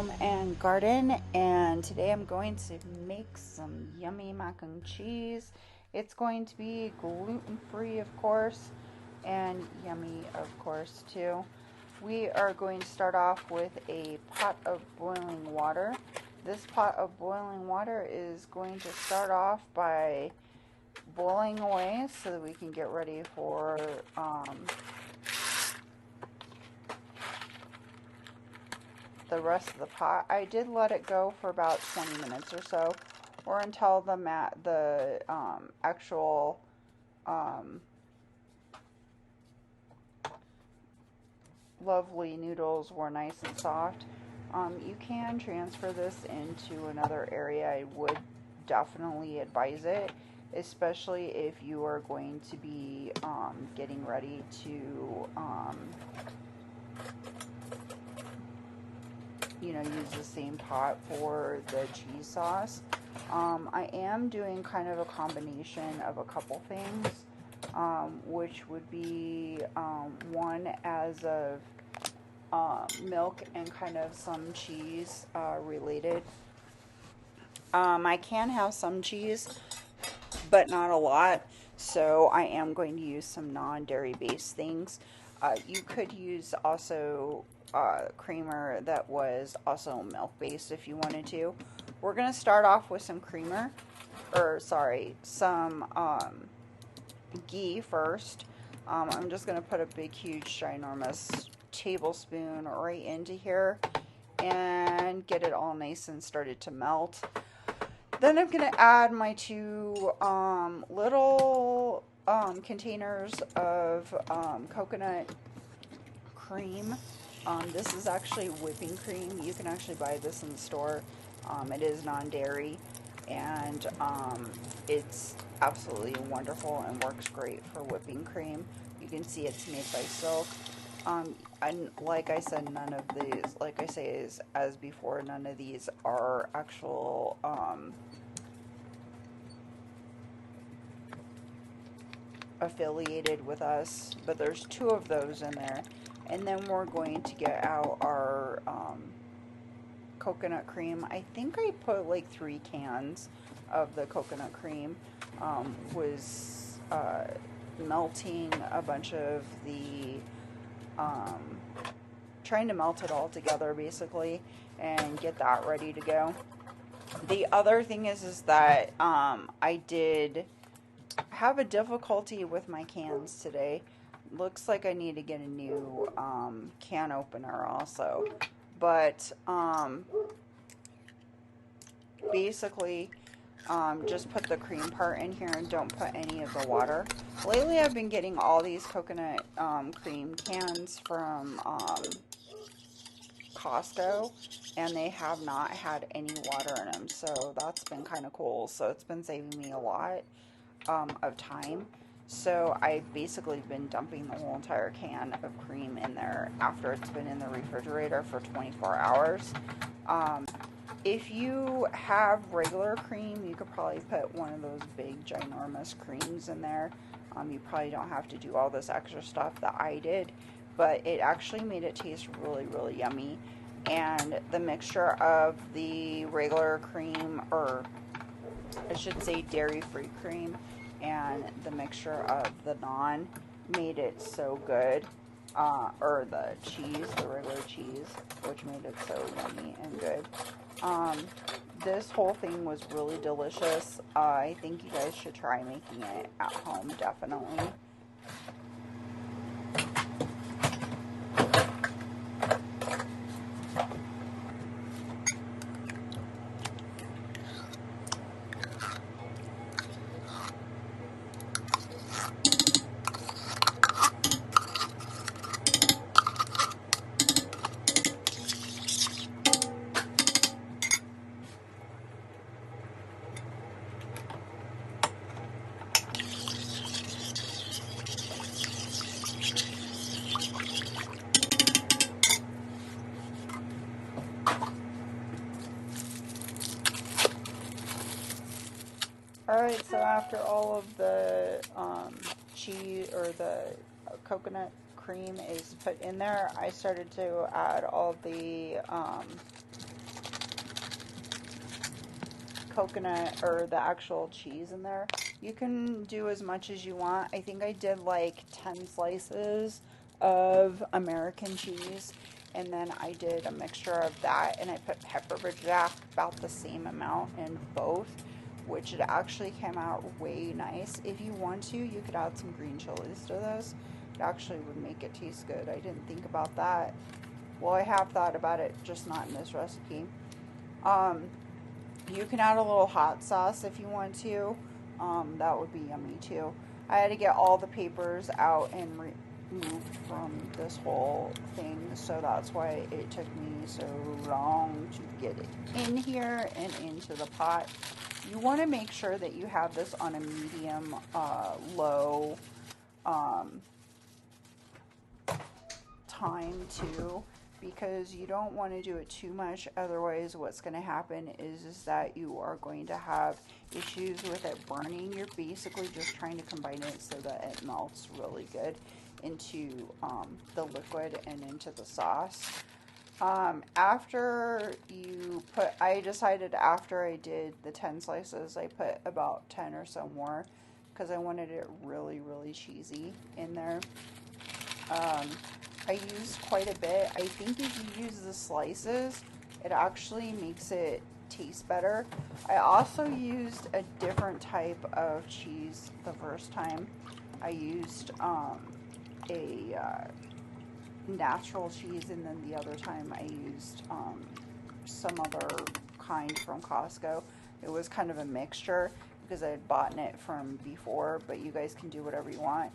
Home and Garden, and today I'm going to make some yummy mac and cheese. It's going to be gluten-free, of course, and yummy, of course, too. We are going to start off with a pot of boiling water. This pot of boiling water is going to start off by boiling away so that we can get ready for the rest of the pot. I did let it go for about 20 minutes or so, or until the actual lovely noodles were nice and soft. You can transfer this into another area. I would definitely advise it, especially if you are going to be getting ready to use the same pot for the cheese sauce. I am doing kind of a combination of a couple things, which would be one as of milk and kind of some cheese related. I can have some cheese, but not a lot, so I am going to use some non-dairy based things. You could use also creamer that was also milk based if you wanted to. We're going to start off with some creamer, some ghee first. I'm just going to put a big, huge, ginormous tablespoon right into here and get it all nice and started to melt. Then I'm going to add my two little containers of coconut cream. This is actually whipping cream. You can actually buy this in the store. It is non-dairy, and it's absolutely wonderful and works great for whipping cream. You can see it's made by Silk. And like I said, none of these, like I say as before, none of these are actual affiliated with us, but there's two of those in there. And then we're going to get out our coconut cream. I think I put like 3 cans of the coconut cream. Was melting a bunch of the trying to melt it all together basically and get that ready to go. The other thing is that I did have a difficulty with my cans today. Looks like I need to get a new can opener also, but basically just put the cream part in here and don't put any of the water. Lately I've been getting all these coconut cream cans from Costco, and they have not had any water in them, so that's been kind of cool. So it's been saving me a lot of time. So I've basically been dumping the whole entire can of cream in there after it's been in the refrigerator for 24 hours. If you have regular cream, you could probably put one of those big ginormous creams in there. You probably don't have to do all this extra stuff that I did, but it actually made it taste really, really yummy. And the mixture of the regular cream, or I should say dairy-free cream, and the mixture of the non made it so good. Or the cheese, the regular cheese, which made it so yummy and good. This whole thing was really delicious. I think you guys should try making it at home, definitely. Alright, so after all of the cheese or the coconut cream is put in there, I started to add all the coconut or the actual cheese in there. You can do as much as you want. I think I did like 10 slices of American cheese, and then I did a mixture of that, and I put pepper jack about the same amount in both, which it actually came out way nice. If you want to, you could add some green chilies to this. It actually would make it taste good. I didn't think about that. Well, I have thought about it, just not in this recipe. You can add a little hot sauce if you want to. That would be yummy too. I had to get all the papers out and removed from this whole thing, so that's why it took me so long to get it in here and into the pot. You want to make sure that you have this on a medium low time too, because you don't want to do it too much. Otherwise, what's going to happen is that you are going to have issues with it burning. You're basically just trying to combine it so that it melts really good into the liquid and into the sauce. After you put, I decided after I did the 10 slices, I put about 10 or so more because I wanted it really, really cheesy in there. I used quite a bit. I think if you use the slices, it actually makes it taste better. I also used a different type of cheese the first time. I used a natural cheese, and then the other time I used some other kind from Costco. It was kind of a mixture because I had bought it from before, but you guys can do whatever you want.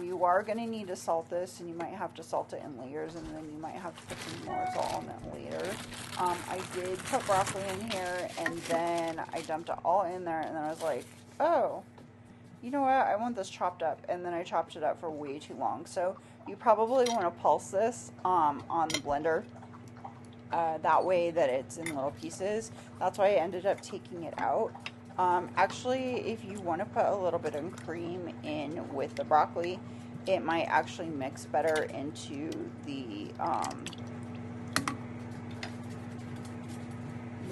You are going to need to salt this, and you might have to salt it in layers, and then you might have to put some more salt on it later. I did put broccoli in here, and then I dumped it all in there, and then I was like, oh, you know what, I want this chopped up, and then I chopped it up for way too long. So you probably want to pulse this on the blender, that way that it's in little pieces. That's why I ended up taking it out. Actually, if you want to put a little bit of cream in with the broccoli, it might actually mix better into the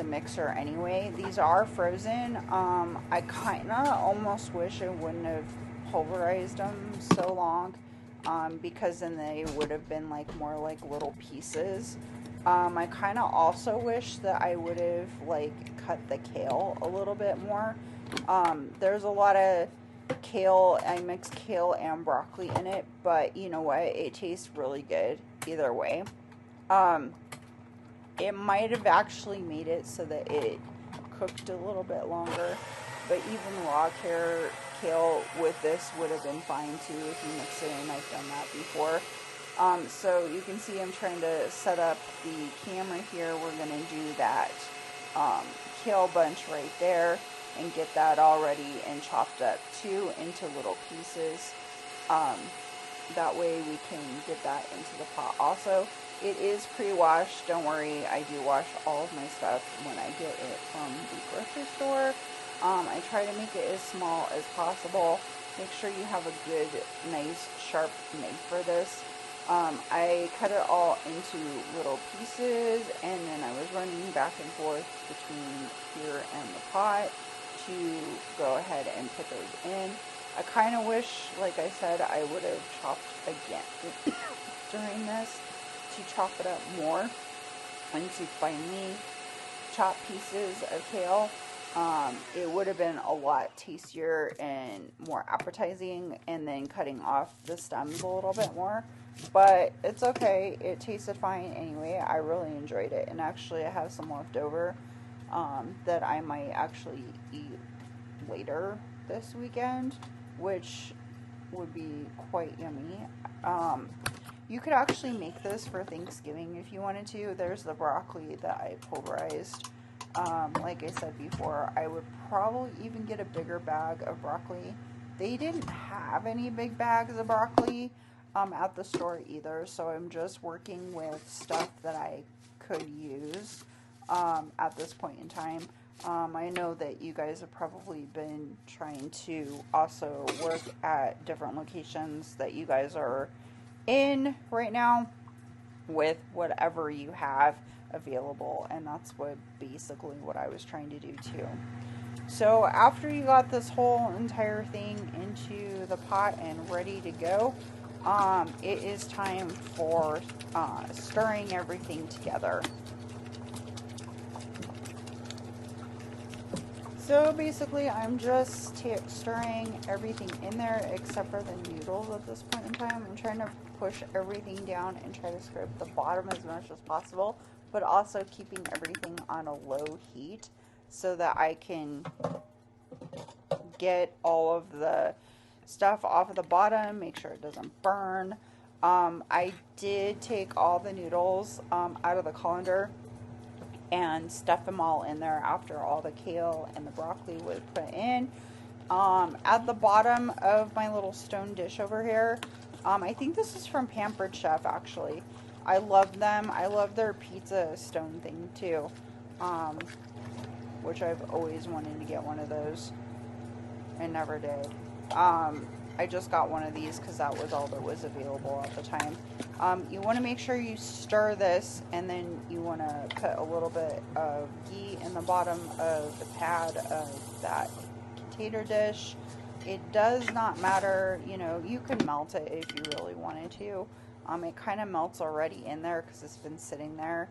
mixer anyway. These are frozen. I kind of almost wish I wouldn't have pulverized them so long, because then they would have been like more like little pieces. I kind of also wish that I would have like cut the kale a little bit more. There's a lot of kale. I mix kale and broccoli in it, but you know what? It tastes really good either way. It might have actually made it so that it cooked a little bit longer, but even raw kale with this would have been fine too if you mix it in. I've done that before. So you can see I'm trying to set up the camera here. We're going to do that kale bunch right there and get that all ready and chopped up too into little pieces. That way we can get that into the pot also. It is pre-washed. Don't worry, I do wash all of my stuff when I get it from the grocery store. I try to make it as small as possible. Make sure you have a good, nice, sharp knife for this. I cut it all into little pieces, and then I was running back and forth between here and the pot to go ahead and put those in. I kind of wish, like I said, I would have chopped again during this to chop it up more and to finely chop pieces of kale. It would have been a lot tastier and more appetizing, and then cutting off the stems a little bit more. But it's okay. It tasted fine anyway. I really enjoyed it. And actually, I have some left over that I might actually eat later this weekend, which would be quite yummy. You could actually make this for Thanksgiving if you wanted to. There's the broccoli that I pulverized. Like I said before, I would probably even get a bigger bag of broccoli. They didn't have any big bags of broccoli at the store either, so I'm just working with stuff that I could use at this point in time. I know that you guys have probably been trying to also work at different locations that you guys are in right now. with whatever you have available. And that's basically what I was trying to do too. So after you got this whole entire thing into the pot and ready to go, it is time for stirring everything together. So basically I'm just stirring everything in there except for the noodles at this point in time. I'm trying to push everything down and try to scrape the bottom as much as possible, but also keeping everything on a low heat so that I can get all of the stuff off of the bottom, make sure it doesn't burn. I did take all the noodles out of the colander and stuff them all in there after all the kale and the broccoli was put in. At the bottom of my little stone dish over here, I think this is from Pampered Chef actually. I love them. I love their pizza stone thing too, which I've always wanted to get one of those and never did. I just got one of these because that was all that was available at the time. You want to make sure you stir this, and then you want to put a little bit of ghee in the bottom of the pad of that container dish. It does not matter, you know, you can melt it if you really wanted to. It kind of melts already in there because it's been sitting there,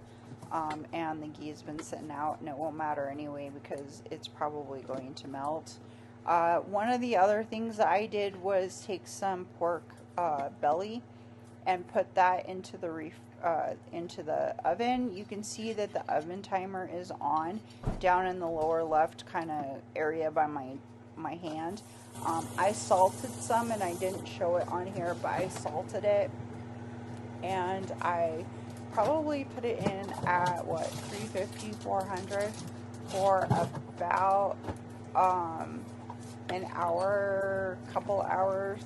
and the ghee's been sitting out, and it won't matter anyway because it's probably going to melt. One of the other things that I did was take some pork belly and put that into the oven. You can see that the oven timer is on down in the lower left kind of area by my hand. I salted some, and I didn't show it on here, but I salted it, and I probably put it in at 350, 400 for about an hour, couple hours.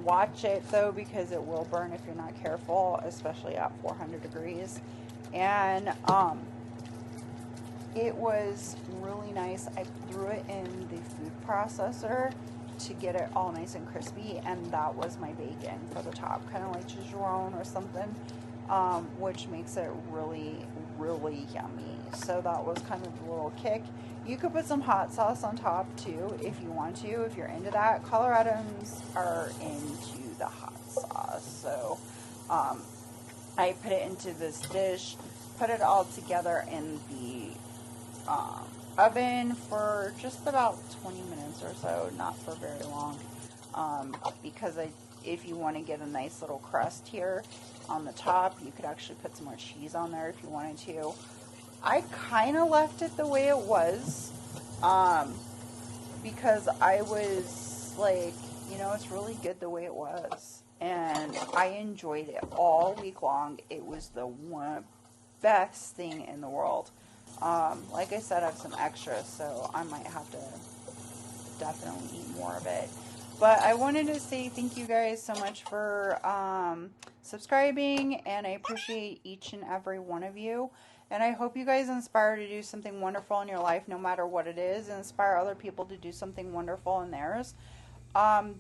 Watch it though, because it will burn if you're not careful, especially at 400 degrees. And it was really nice. I threw it in the food processor to get it all nice and crispy, and that was my bacon for the top, kind of like chicharron or something, which makes it really, really yummy. So that was kind of a little kick. You could put some hot sauce on top too if you want to, if you're into that. Coloradans are into the hot sauce. So I put it into this dish, put it all together in the oven for just about 20 minutes or so, not for very long, because if you want to get a nice little crust here on the top, you could actually put some more cheese on there if you wanted to. I kind of left it the way it was, because I was like, you know, it's really good the way it was, and I enjoyed it all week long. It was the best thing in the world. Like I said, I have some extras, so I might have to definitely eat more of it. But I wanted to say thank you guys so much for subscribing, and I appreciate each and every one of you. And I hope you guys inspire to do something wonderful in your life, no matter what it is, and inspire other people to do something wonderful in theirs.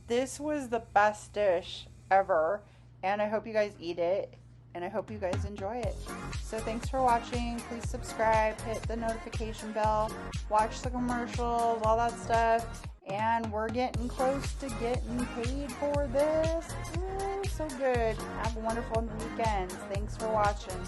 This was the best dish ever, and I hope you guys eat it, and I hope you guys enjoy it. So thanks for watching. Please subscribe, hit the notification bell, watch the commercials, all that stuff. And we're getting close to getting paid for this. Ooh, so good. Have a wonderful weekend. Thanks for watching.